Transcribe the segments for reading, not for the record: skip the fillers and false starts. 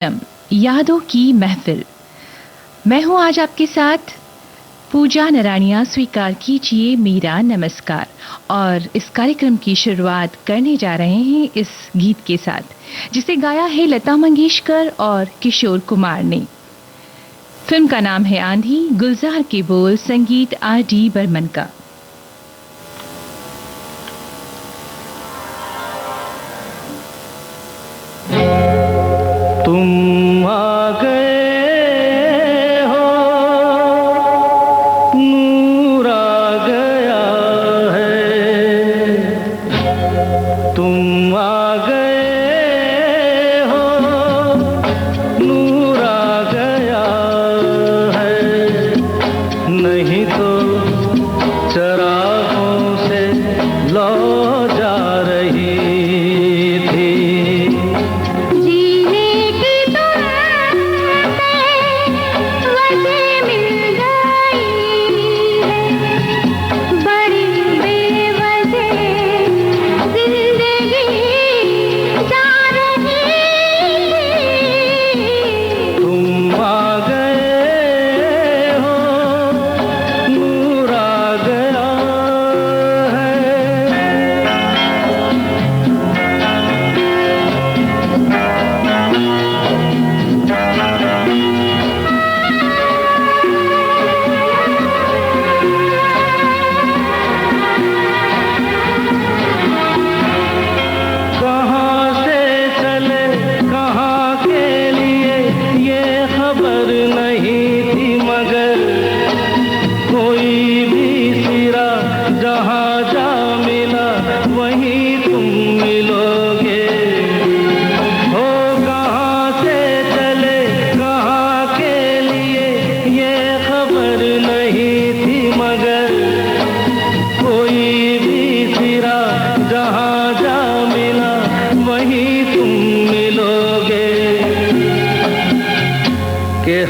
यादों की महफिल। मैं हूं आज आपके साथ पूजा नरानिया। स्वीकार कीजिए मेरा नमस्कार। और इस कार्यक्रम की शुरुआत करने जा रहे हैं इस गीत के साथ, जिसे गाया है लता मंगेशकर और किशोर कुमार ने। फिल्म का नाम है आंधी। गुलजार के बोल, संगीत R.D. बर्मन का। तुम आ गए हो, नूर आ गया है। तुम आ गए हो, नूर आ गया है। नहीं तो चरागों से लौ जा रही थी।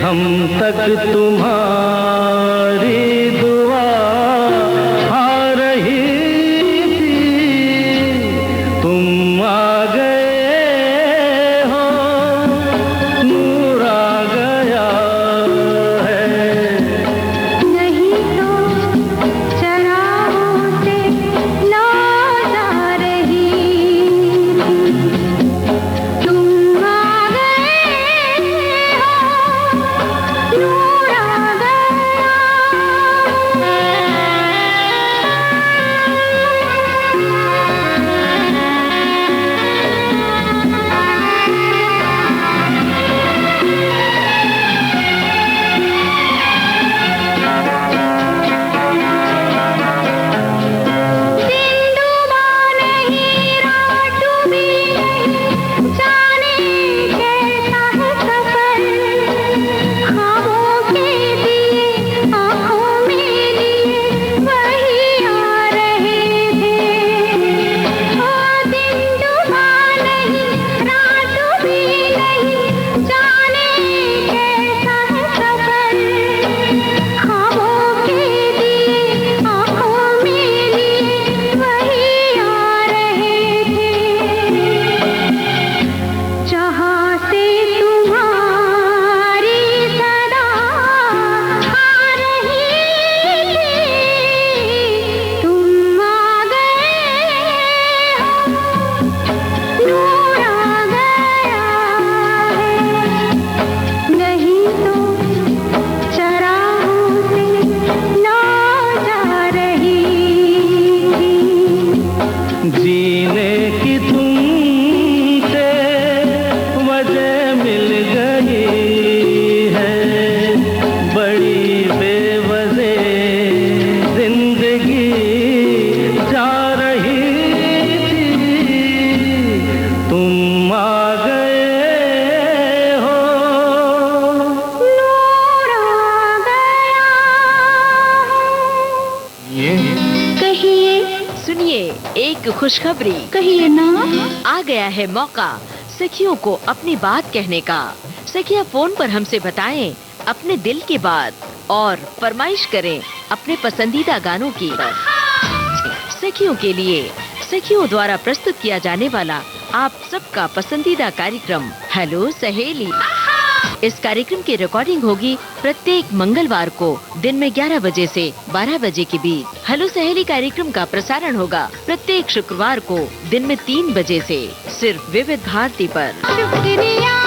हम तक तुम्हारी दुआ आ रही थी। तुम आ गए हो, नूर आ गया है। नहीं तो चरागों से लौ जा रही। तुम आ गए हो, नूर आ गया। दिन डूबा नहीं, रात डूबी नहीं, जाने कैसा है सफर। ख्वाबों के दिए आँखों में लिए वही आ रहे थे। ओ दिन डूबा नहीं, रात डूबी नहीं, जाने कैसा है सफर। ख्वाबों के दिए आँखों में लिए वही आ रहे थे। जहाँ से तुम्हारी सदा आ रही थी। तुम आ गए हो, नूर आ गया है। नहीं तो चरागों से लौ जा रही थी। जीने की तुमसे वजह मिल गई है। बड़ी बेवजह जिंदगी जा रही थी। तुम आ गए हो, नूर आ गया। कहिए सुनिए एक खुशखबरी। कहिए ना। आ गया है मौका सखियों को अपनी बात कहने का। सखियां फोन पर हमसे बताएं अपने दिल की बात और फरमाइश करें अपने पसंदीदा गानों की। सखियों के लिए सखियों द्वारा प्रस्तुत किया जाने वाला आप सबका पसंदीदा कार्यक्रम हेलो सहेली। इस कार्यक्रम की रिकॉर्डिंग होगी प्रत्येक मंगलवार को दिन में 11 बजे से 12 बजे के बीच। हेलो सहेली कार्यक्रम का प्रसारण होगा प्रत्येक शुक्रवार को दिन में 3 बजे से सिर्फ विविध भारती पर। शुक्रिया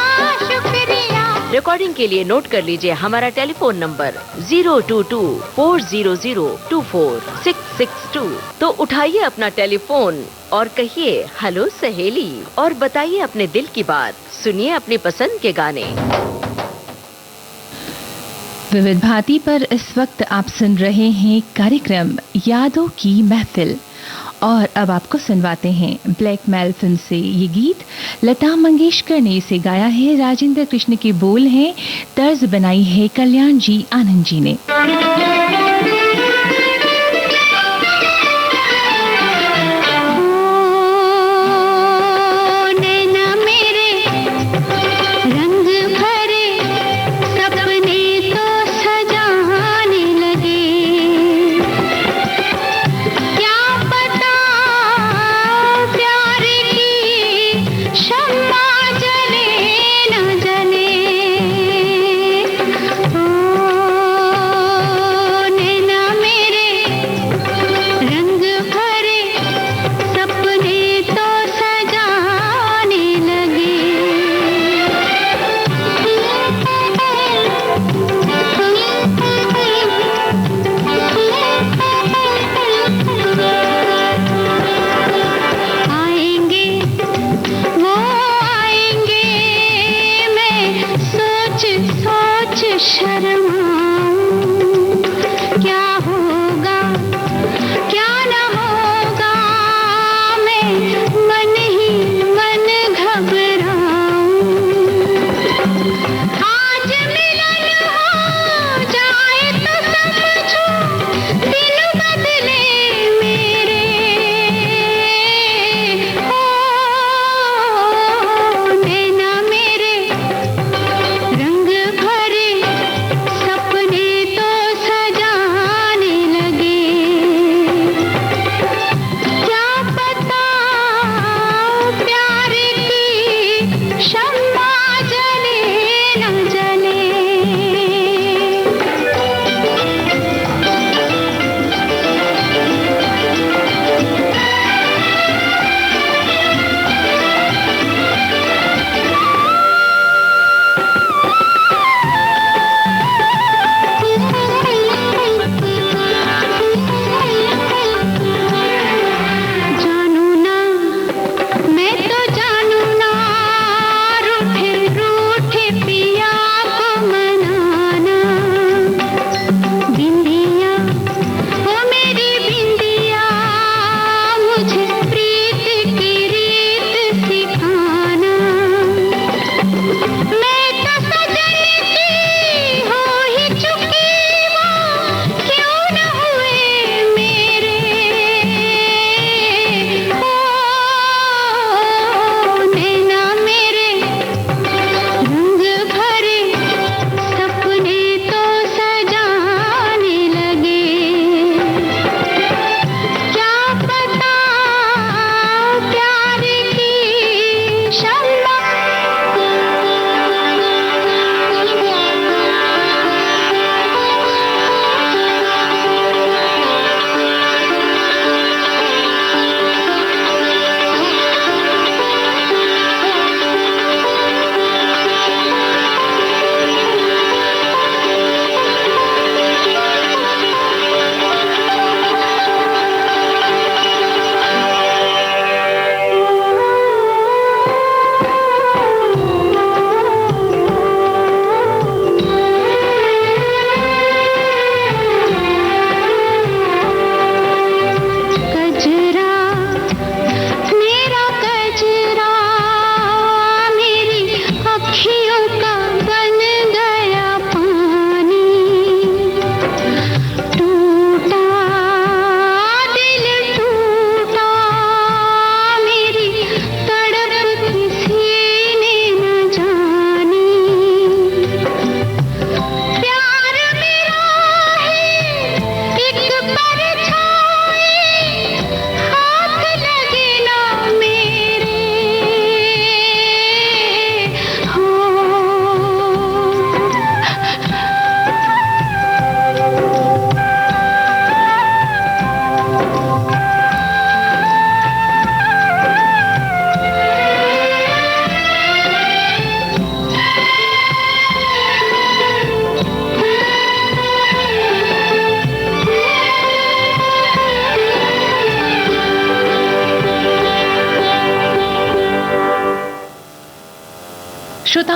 शुक्रिया। रिकॉर्डिंग के लिए नोट कर लीजिए हमारा टेलीफोन नंबर 022-400-24662। तो उठाइए अपना टेलीफोन और कहिए हेलो सहेली और बताइए अपने दिल की बात। सुनिए अपनी पसंद के गाने। विविध भारती पर इस वक्त आप सुन रहे हैं कार्यक्रम यादों की महफिल और अब आपको सुनवाते हैं ब्लैकमेल फिल्म से ये गीत। लता मंगेशकर ने इसे गाया है, राजेंद्र कृष्ण के बोल हैं, तर्ज बनाई है कल्याण जी आनंद जी ने।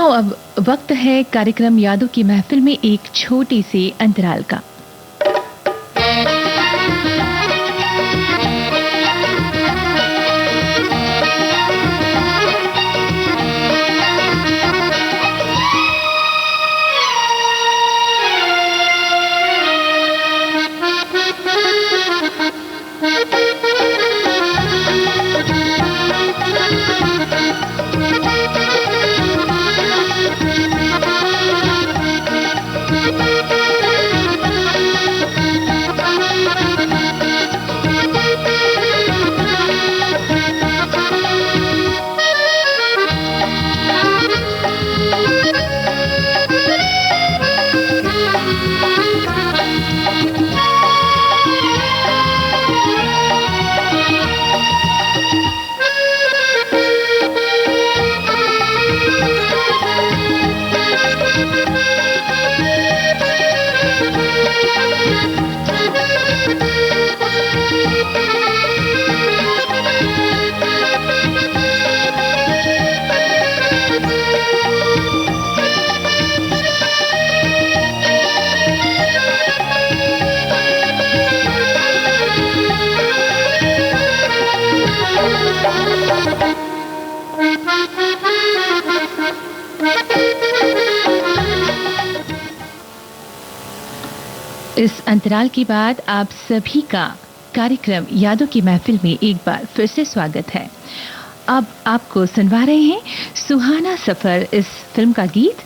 आओ अब वक्त है कार्यक्रम यादों की महफिल में एक छोटी सी अंतराल का। इस अंतराल के बाद आप सभी का कार्यक्रम यादों की महफिल में एक बार फिर से स्वागत है। अब आपको सुनवा रहे हैं सुहाना सफर इस फिल्म का गीत।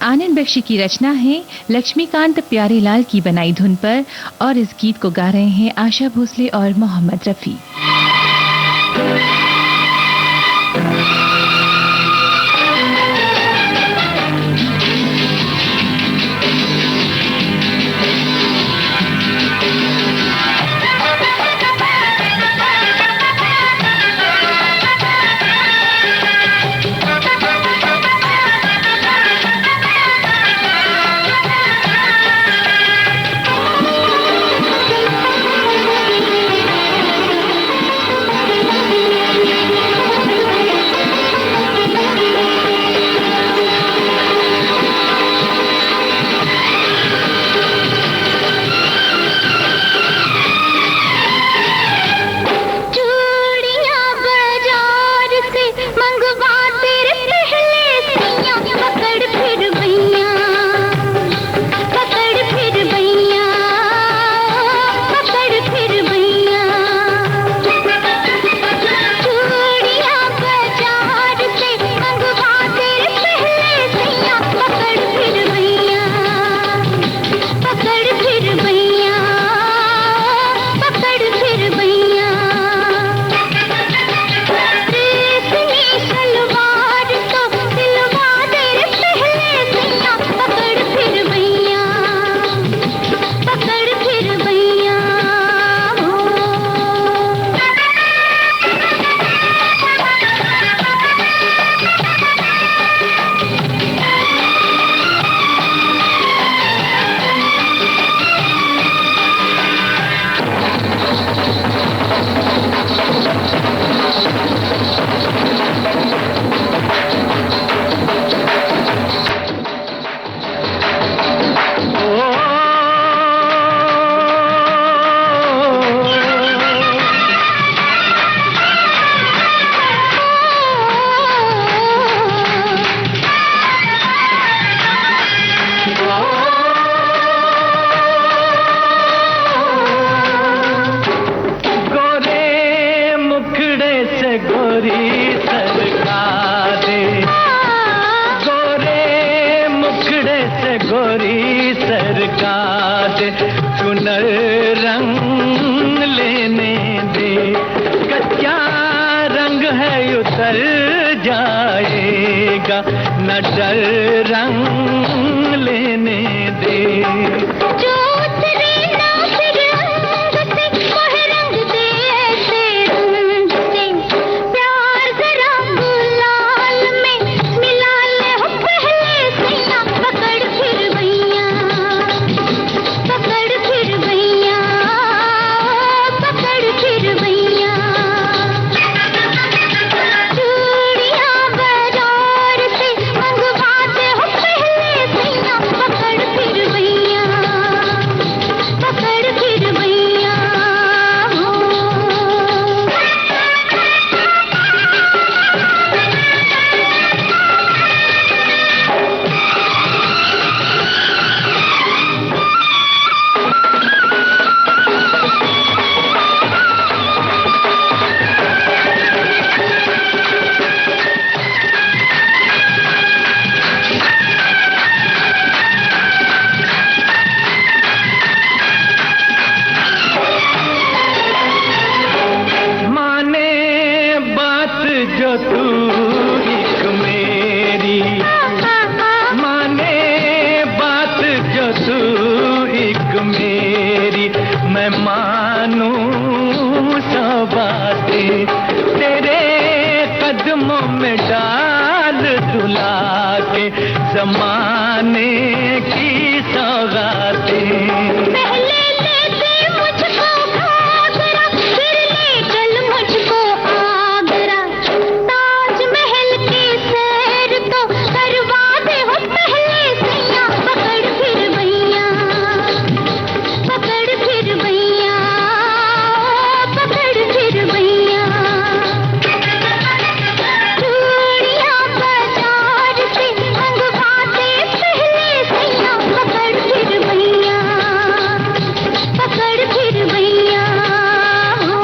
आनंद बख्शी की रचना है लक्ष्मीकांत प्यारेलाल की बनाई धुन पर और इस गीत को गा रहे हैं आशा भोसले और मोहम्मद रफी। मंगवा जमाने की सौगातें। पहले ले दे मुझको घाघरा, फिर ले चल मुझको आगरा। ताजमहल की सैर तो करवा दे हो पहले सैया। पकड़ फिर भैया, पकड़ फिर भैया, पकड़ फिर भैया। चूड़ियां बाजार से मंगवा दे पहले सैया। पकड़ फिर भैया, पकड़ फिर भैया हो।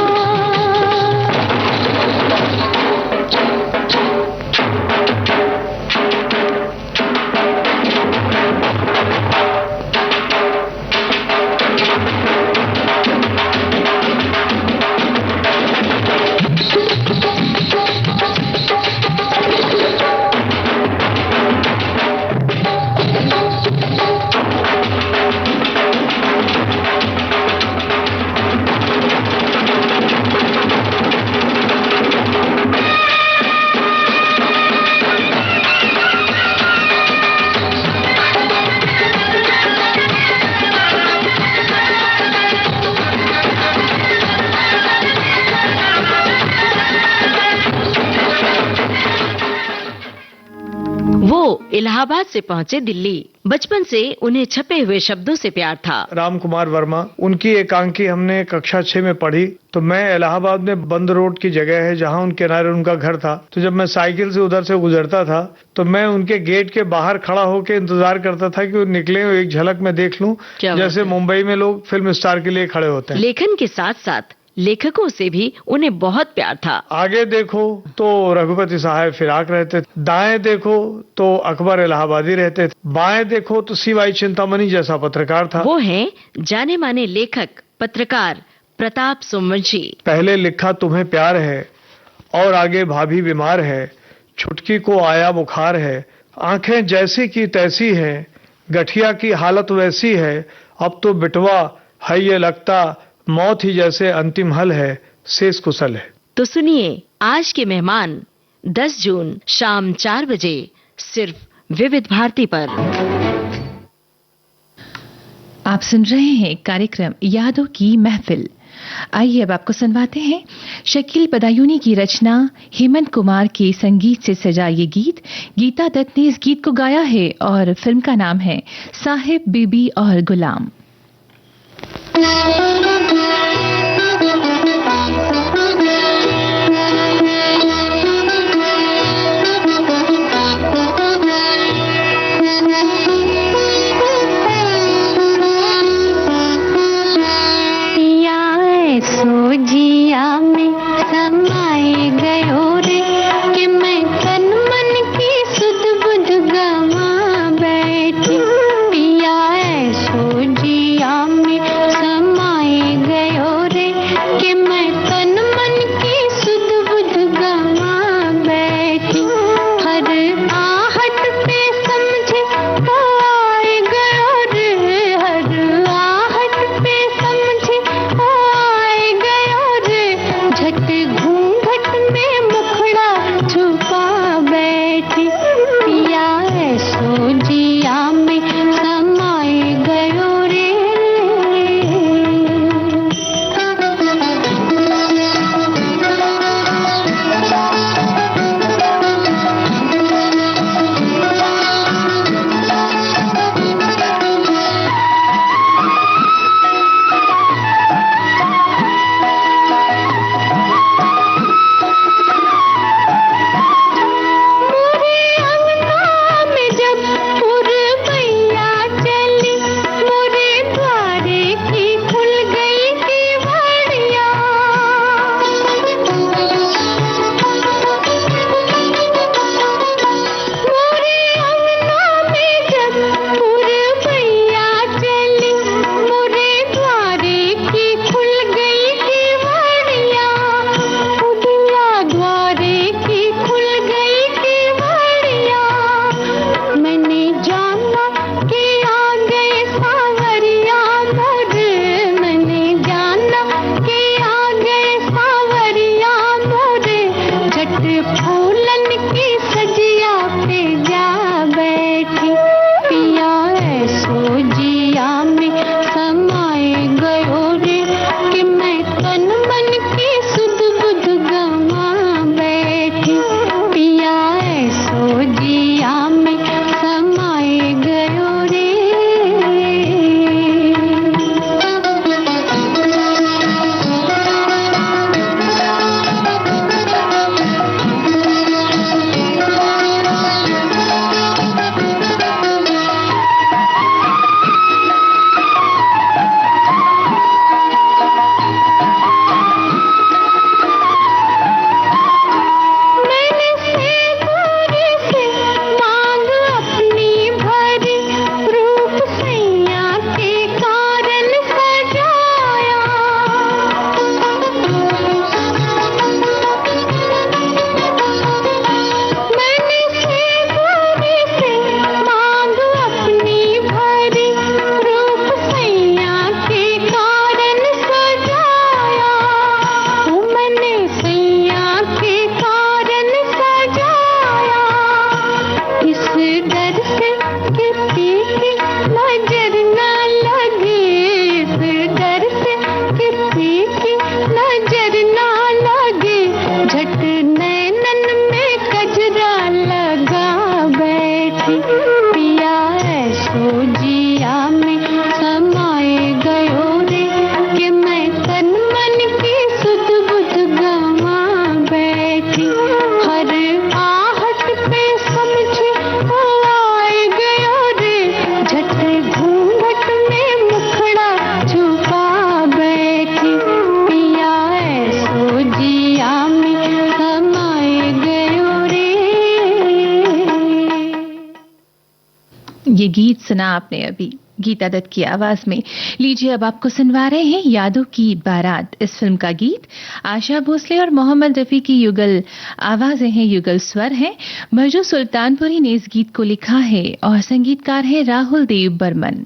वो इलाहाबाद से पहुंचे दिल्ली। बचपन से उन्हें छपे हुए शब्दों से प्यार था। राम कुमार वर्मा, उनकी एकांकी हमने कक्षा 6 में पढ़ी। तो मैं इलाहाबाद में बंद रोड की जगह है जहां उनके किनारे उनका घर था। तो जब मैं साइकिल से उधर से गुजरता था तो मैं उनके गेट के बाहर खड़ा होकर इंतजार करता था कि वो निकले, एक झलक में देख लूं, जैसे मुंबई में लोग फिल्म स्टार के लिए खड़े होते हैं। लेखन के साथ साथ लेखकों से भी उन्हें बहुत प्यार था। आगे देखो तो रघुपति साहब फिराक रहते थे, दाएं देखो तो अकबर इलाहाबादी रहते थे, बाएं देखो तो सीवाई चिंतामणि जैसा पत्रकार था। वो हैं जाने माने लेखक पत्रकार प्रताप सोमवंशी। पहले लिखा तुम्हें प्यार है और आगे भाभी बीमार है, छुटकी को आया बुखार है, आंखें जैसी की तैसी है, गठिया की हालत वैसी है, अब तो बिटवा है ये लगता, मौत ही जैसे अंतिम हल है, शेष कुशल है। तो सुनिए आज के मेहमान 10 जून शाम 4 बजे सिर्फ विविध भारती पर। आप सुन रहे हैं कार्यक्रम यादों की महफिल। आइए अब आपको सुनवाते हैं शकील बदायूनी की रचना हेमंत कुमार के संगीत से सजा ये गीत। गीता दत्त ने इस गीत को गाया है और फिल्म का नाम है साहिब बीबी और गुलाम। जिया में समाए गयो रे कि मैं तन मन की सुध बुध गवा बैठी। पिया ऐसो जिया में समाए ये गीत सुना आपने अभी गीता दत्त की आवाज में। लीजिए अब आपको सुनवा रहे हैं यादों की बारात। इस फिल्म का गीत आशा भोसले और मोहम्मद रफी की युगल आवाजें हैं, युगल स्वर हैं। मजू सुल्तानपुरी ने इस गीत को लिखा है और संगीतकार है राहुल देव बर्मन।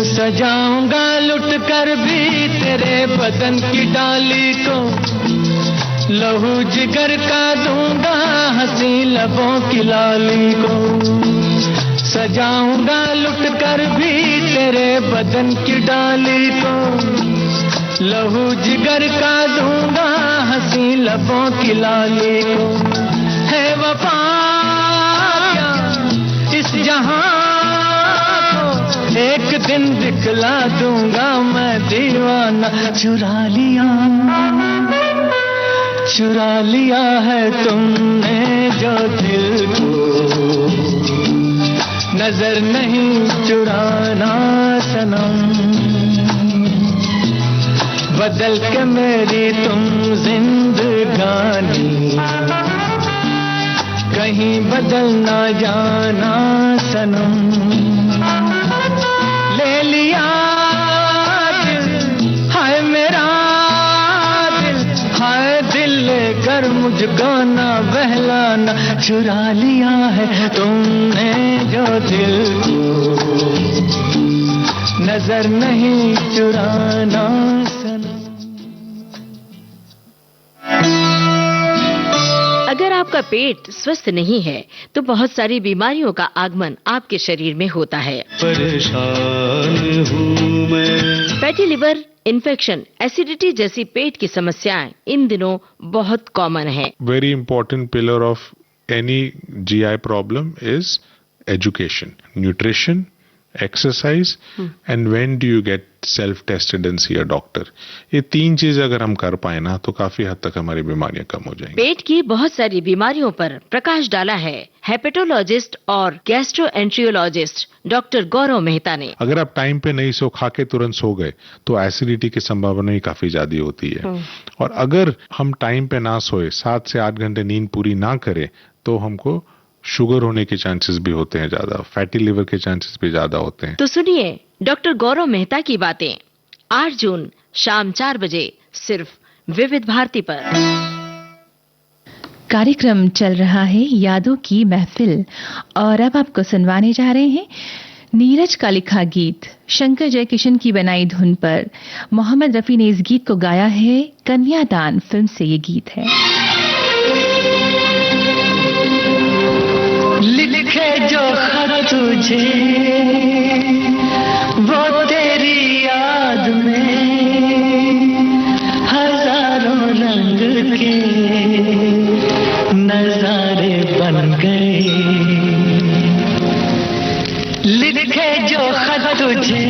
सजाऊंगा लुट कर भी तेरे बदन की डाली को, लहू जिगर का दूंगा हंसी लबों की लाली को। सजाऊंगा लुट कर भी तेरे बदन की डाली को, लहू जिगर का दूंगा हंसी लबों की लाली को। है वफा क्या इस जहां एक दिन दिखला दूंगा मैं दीवाना। चुरा लिया है तुमने जो दिल को, नजर नहीं चुराना सनम। बदल के मेरी तुम जिंदगानी, कहीं बदल ना जाना सनम। ले लिया दिल, हाय मेरा दिल, हाय दिल लेकर मुझको ना बहलाना। चुरा लिया है तुमने जो दिल को, नजर नहीं चुराना सनम। अगर आपका पेट स्वस्थ नहीं है तो बहुत सारी बीमारियों का आगमन आपके शरीर में होता है। परेशान हूँ मैं। फैटी लिवर, इन्फेक्शन, एसिडिटी जैसी पेट की समस्याएं इन दिनों बहुत कॉमन है। Very important pillar of any GI problem is education, nutrition, exercise, and when do you get self-tested and see a doctor. ये 3 चीज अगर हम कर पाए ना तो काफी हद तक हमारी बीमारियां कम हो जाएंगी। पेट की बहुत सारी बीमारियों पर प्रकाश डाला है हेपेटोलॉजिस्ट और गैस्ट्रोएंट्रियोलॉजिस्ट डॉक्टर गौरव मेहता ने। अगर आप टाइम पे नहीं सो खा के तुरंत सो गए तो एसिडिटी की संभावना ही काफी ज्यादा होती है। और अगर हम टाइम पे ना सोए, 7 से 8 घंटे नींद पूरी ना करें तो हमको शुगर होने के चांसेस भी होते हैं ज्यादा, फैटी लिवर के चांसेस भी ज्यादा होते हैं। तो सुनिए डॉक्टर गौरव मेहता की बातें 8 जून शाम 4 बजे सिर्फ विविध भारती पर। कार्यक्रम चल रहा है यादों की महफिल और अब आपको सुनवाने जा रहे हैं नीरज का लिखा गीत। शंकर जयकिशन की बनाई धुन पर मोहम्मद रफी ने इस गीत को गाया है। कन्यादान फिल्म से ये गीत है। लिखे जो खत तुझे वो तेरी याद में हजारों रंग के नजारे बन गए। लिखे जो खत तुझे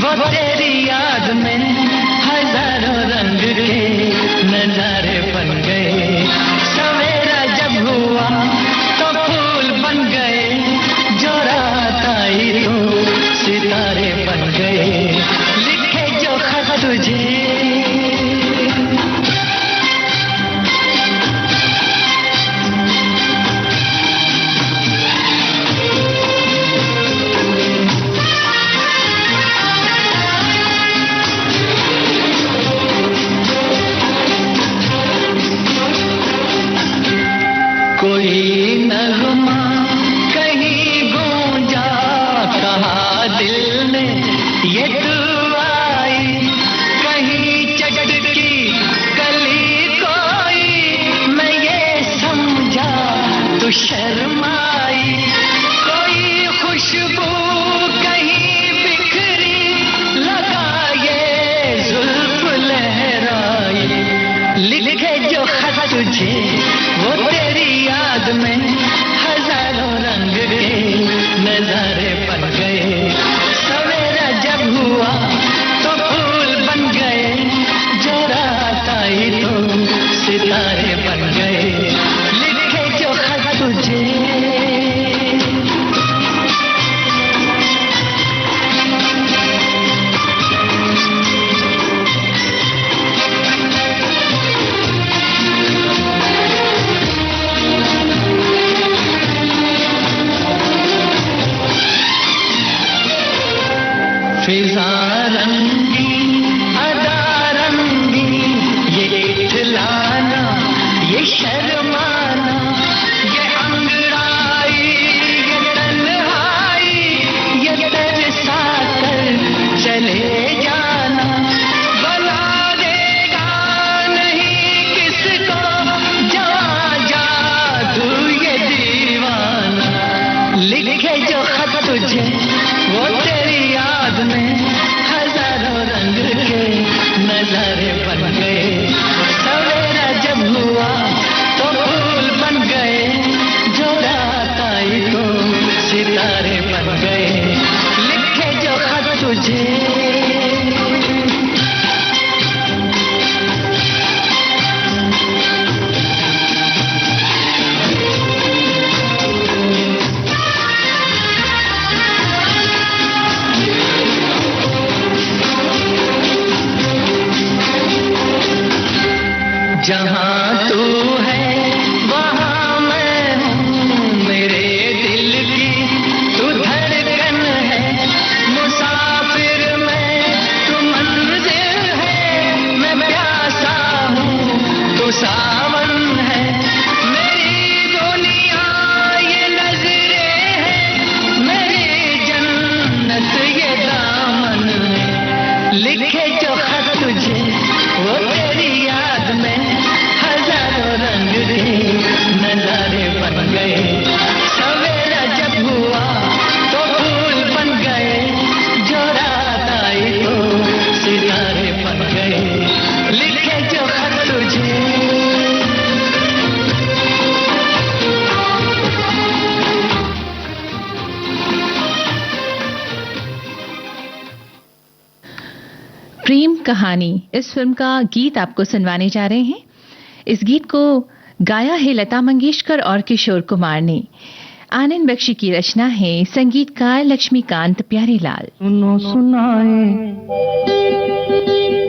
वो तेरी याद में हजारों रंग के नजारे बन गए। सवेरा जब हुआ तो फूल बन गए, जो रात आई तो सितारे बन गए। लिखे जो खत तुझे कोई नगमा कहीं गूंजा, कहा दिल ने ये तू आई। कहीं चटकी कली कोई, मैं ये समझा तू शर्माई। कोई खुशबू कहीं बिखरी, लगा ये जुल्फ लहराई। लिखे जो खत तुझे वो तेरी याद में हजारों रंग के नजारे बन गए। सवेरा जब हुआ तो फूल बन गए, जो रात आई तो सितारे बन गए। लिखे जो खत तुझे फिजा रंगी अदा रंगी, ये इठलाना ये शर्माना, ये अंगड़ाई ये तन्हाई, ये तरसा कर चले जाना। बना देगा नहीं किसको जवा जादू ये दीवाना। लिखे जो खत तुझे वो तेरी याद में हजारों रंग के नजारे बन गए। सवेरा जब हुआ तो फूल बन गए, प्रेम कहानी इस फिल्म का गीत आपको सुनवाने जा रहे हैं। इस गीत को गाया है लता मंगेशकर और किशोर कुमार ने। आनंद बख्शी की रचना है, संगीतकार लक्ष्मीकांत प्यारेलाल। सुनो सुनाए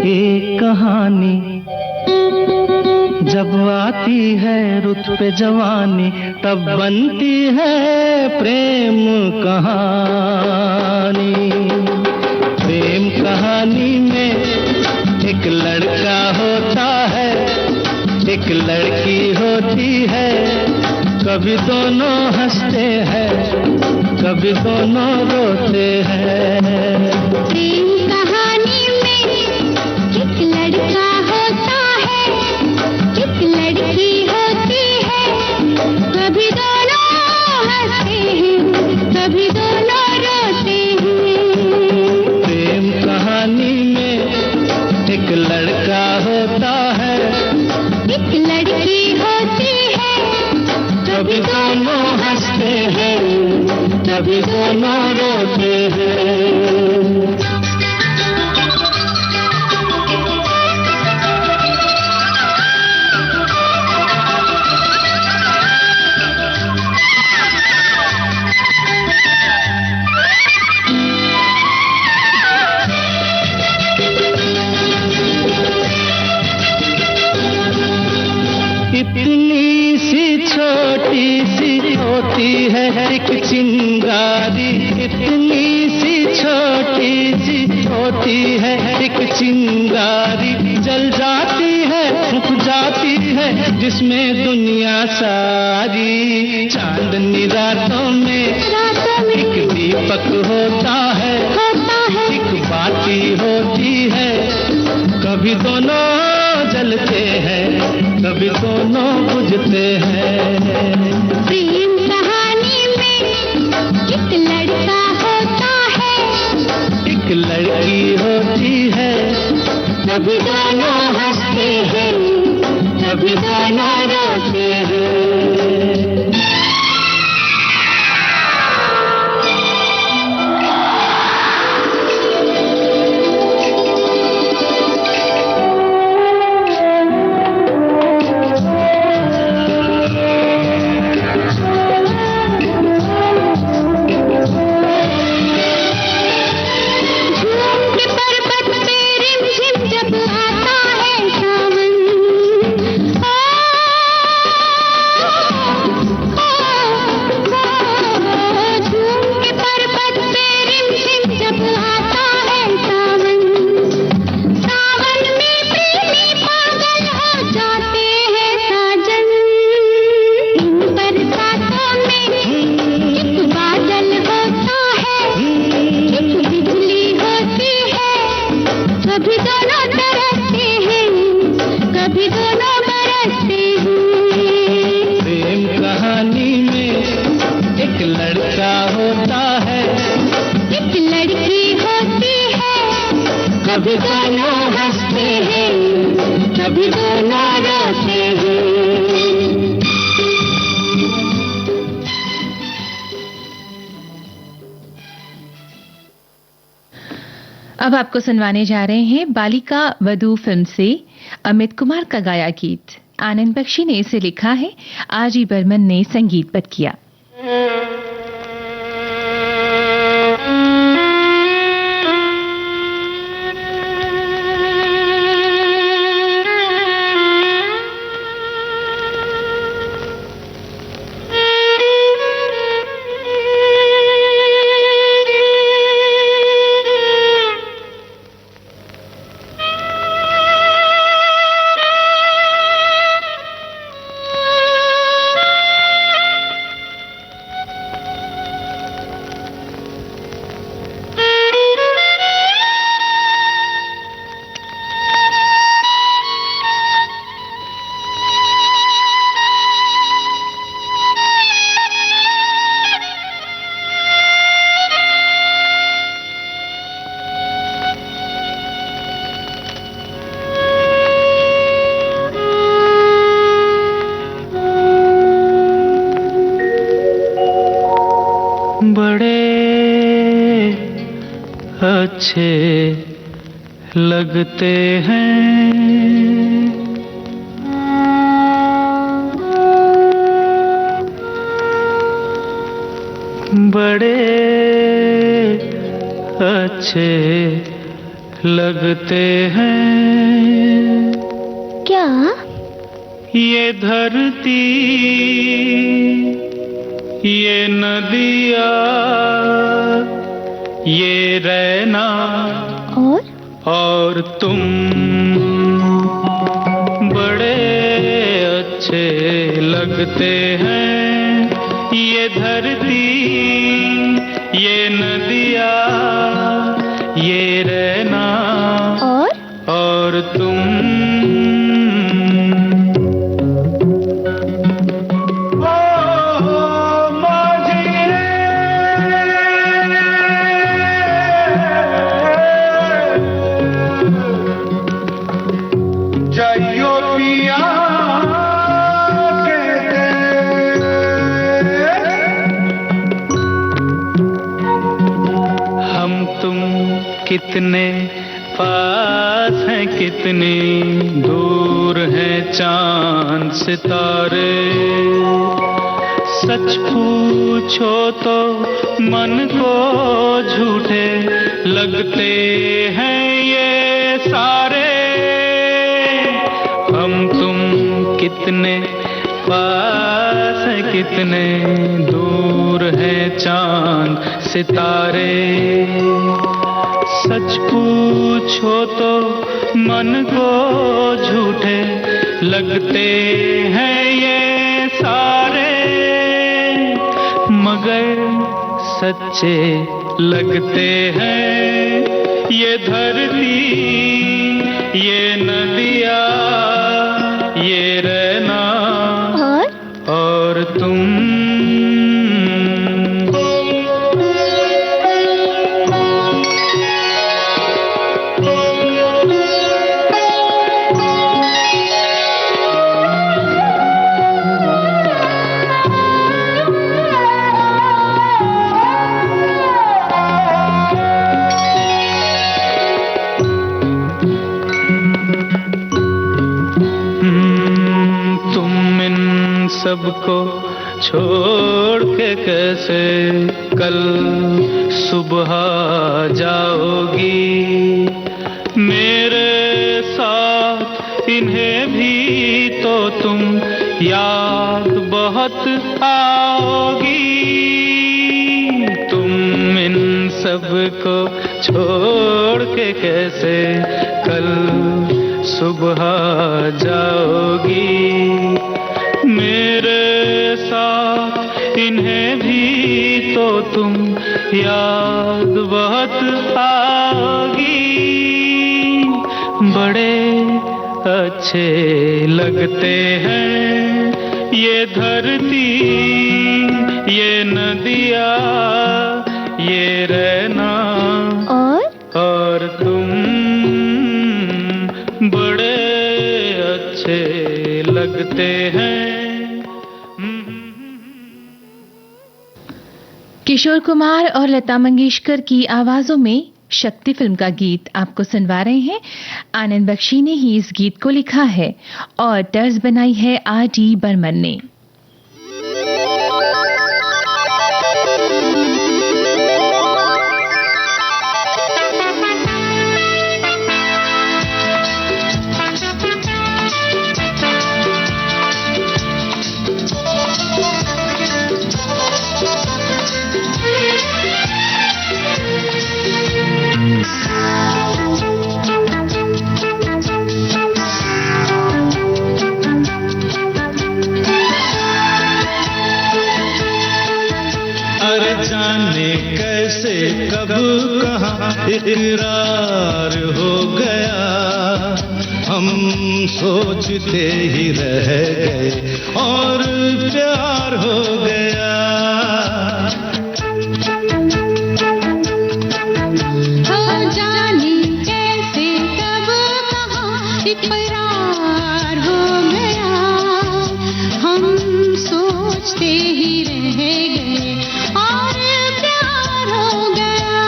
एक कहानी, जब आती है रुत पे जवानी तब बनती है प्रेम कहानी। प्रेम कहानी में एक लड़का होता है, एक लड़की होती है, कभी दोनों हंसते हैं, कभी दोनों रोते हैं। प्रेम कहानी में एक लड़का होता है, एक लड़की होती है, कभी दोनों हंसते हैं, कभी दोनों रोते हैं। प्रेम कहानी में एक लड़का होता है, एक लड़की होती है, कभी दोनों हंसते हैं, कभी दोनों रोते हैं। इतनी सी छोटी सी होती है एक चिंगारी, इतनी सी छोटी सी होती है एक चिंगारी, जल जाती है फूक जाती है जिसमें दुनिया सारी। चांदनी रातों में एक दीपक होता है, एक बाती होती है, कभी दोनों जलते हैं, कभी दोनों बुझते हैं। प्रेम कहानी में एक लड़का होता है, एक लड़की होती है, कभी दोनों हंसते हैं, कभी दोनों रोते हैं। कभी दोनों हंसते हैं, कभी दोनों रोते हैं। अब आपको सुनवाने जा रहे हैं बालिका वधू फिल्म से अमित कुमार का गाया गीत। आनंद बख्शी ने इसे लिखा है, आर.जी. बर्मन ने संगीतबद्ध किया। बड़े अच्छे लगते हैं, बड़े अच्छे लगते हैं। क्या? ये धरती, ये नदिया, ये रैना और तुम बड़े अच्छे लगते हैं। ये धरती, ये नदिया, ये रैना और तुम कितने पास हैं, कितनी दूर हैं चांद सितारे। सच पूछो तो मन को झूठे लगते हैं ये सारे। हम तुम कितने पास हैं, कितने दूर हैं चांद सितारे। सच पूछो तो मन को झूठे लगते हैं ये सारे, मगर सच्चे लगते हैं ये धरती, ये नदिया, ये रैना और तुम। सबको छोड़ के कैसे कल सुबह जाओगी। मेरे साथ इन्हें भी तो तुम याद बहुत आओगी। तुम इन सबको छोड़ के कैसे कल सुबह जाओगी। मेरे साथ इन्हें भी तो तुम याद बहुत आओगी। बड़े अच्छे लगते हैं ये धरती, ये नदिया, ये रैना और तुम बड़े अच्छे लगते हैं। किशोर कुमार और लता मंगेशकर की आवाजों में शक्ति फिल्म का गीत आपको सुनवा रहे हैं। आनंद बख्शी ने ही इस गीत को लिखा है और तर्ज बनाई है R.D. बर्मन ने। कब कहाँ इकरार हो गया, हम सोचते ही रह गए और प्यार हो गया। जाने कैसे कब कहाँ इकरार हो गया, हम सोचते ही रह गए और प्यार हो गया।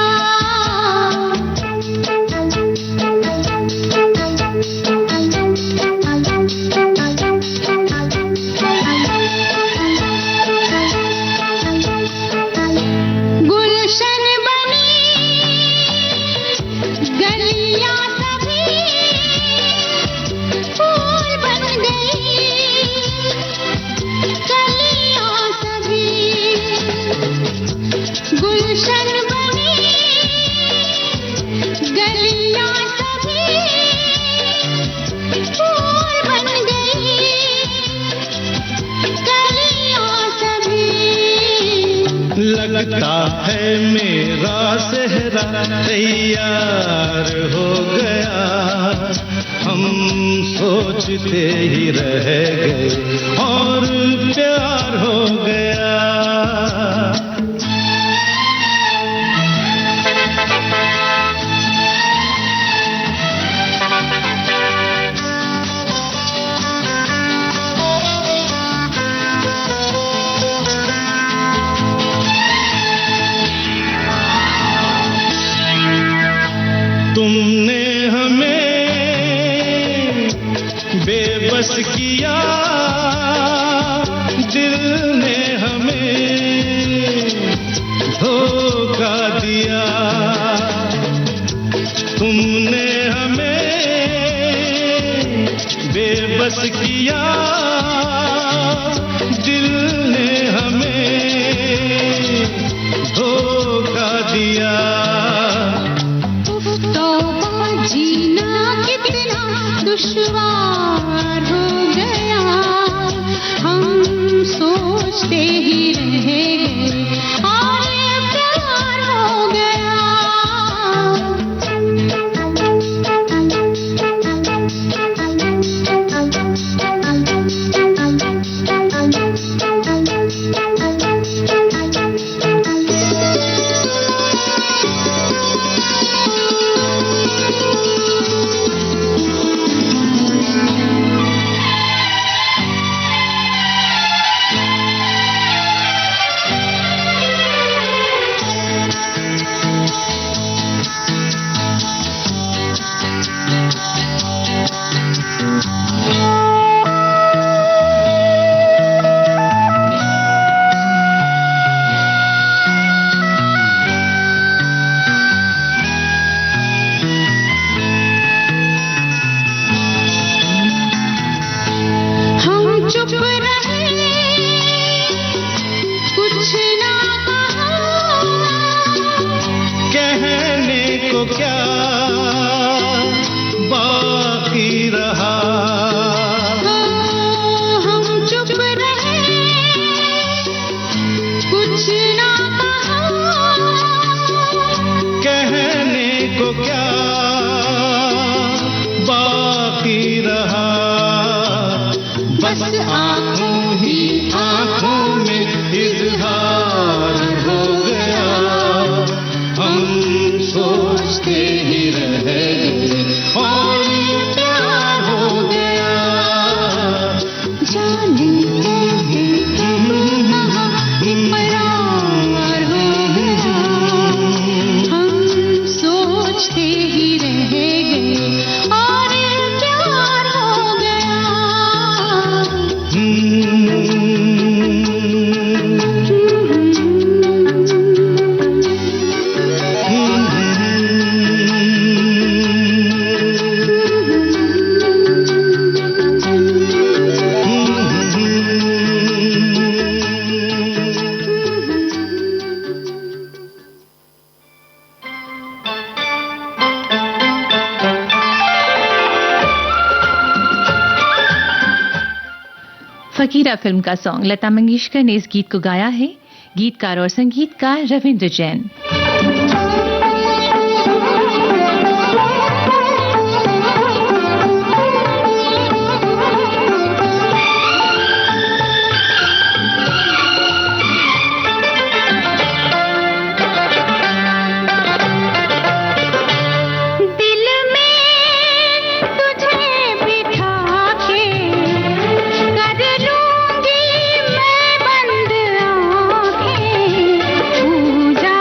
तैयार हो गया, हम सोचते ही रह गए और प्यार हो गया। तुमने हमें बेबस किया, दिल ने हमें धोखा दिया। तुमने हमें बेबस किया, दिल ने हमें धोखा दिया। जीना कितना दुश्वार हो गया, हम सोचते ही रह गए और प्यार हो गया। फकीरा फिल्म का सॉन्ग लता मंगेशकर ने इस गीत को गाया है। गीतकार और संगीतकार रविंद्र जैन। पूजा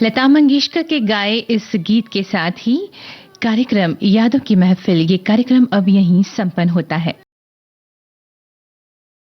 लता मंगेशकर के गाए इस गीत के साथ ही कार्यक्रम यादों की महफिल ये कार्यक्रम अब यहीं संपन्न होता है।